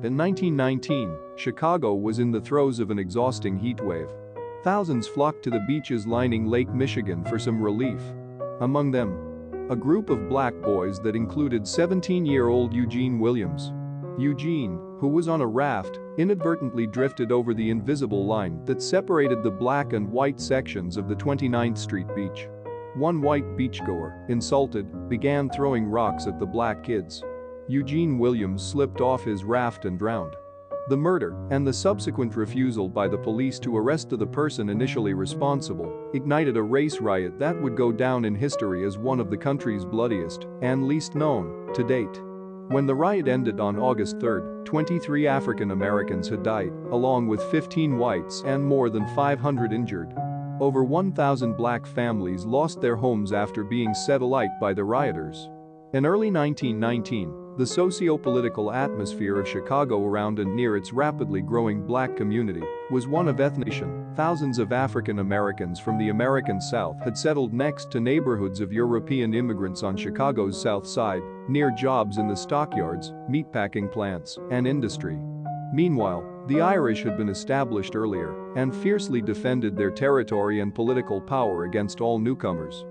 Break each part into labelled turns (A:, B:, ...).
A: In 1919, Chicago was in the throes of an exhausting heat wave. Thousands flocked to the beaches lining Lake Michigan for some relief. Among them, a group of black boys that included 17-year-old Eugene Williams. Eugene, who was on a raft, inadvertently drifted over the invisible line that separated the black and white sections of the 29th Street beach. One white beachgoer, insulted, began throwing rocks at the black kids. Eugene Williams slipped off his raft and drowned. The murder and the subsequent refusal by the police to arrest the person initially responsible ignited a race riot that would go down in history as one of the country's bloodiest and least known to date. When the riot ended on August 3, 23 African Americans had died, along with 15 whites and more than 500 injured. Over 1,000 black families lost their homes after being set alight by the rioters. In early 1919, the socio-political atmosphere of Chicago around and near its rapidly growing black community was one of ethnicity. Thousands of African Americans from the American South had settled next to neighborhoods of European immigrants on Chicago's South Side, near jobs in the stockyards, meatpacking plants, and industry. Meanwhile, the Irish had been established earlier and fiercely defended their territory and political power against all newcomers.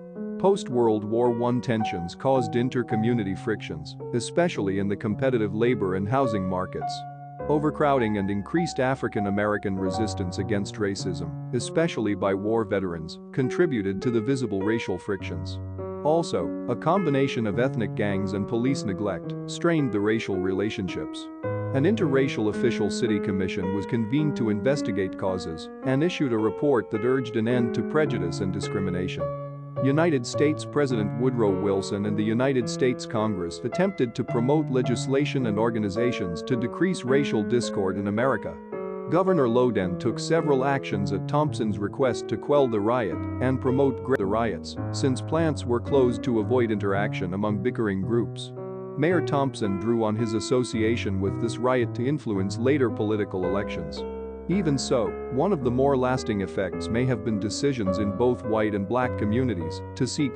A: Post-World War I tensions caused inter-community frictions, especially in the competitive labor and housing markets. Overcrowding and increased African American resistance against racism, especially by war veterans, contributed to the visible racial frictions. Also, a combination of ethnic gangs and police neglect strained the racial relationships. An interracial official city commission was convened to investigate causes and issued a report that urged an end to prejudice and discrimination. United States President Woodrow Wilson and the United States Congress attempted to promote legislation and organizations to decrease racial discord in America. Governor Loden took several actions at Thompson's request to quell the riot and promote the riots, since plants were closed to avoid interaction among bickering groups. Mayor Thompson drew on his association with this riot to influence later political elections. Even so, one of the more lasting effects may have been decisions in both white and black communities to seek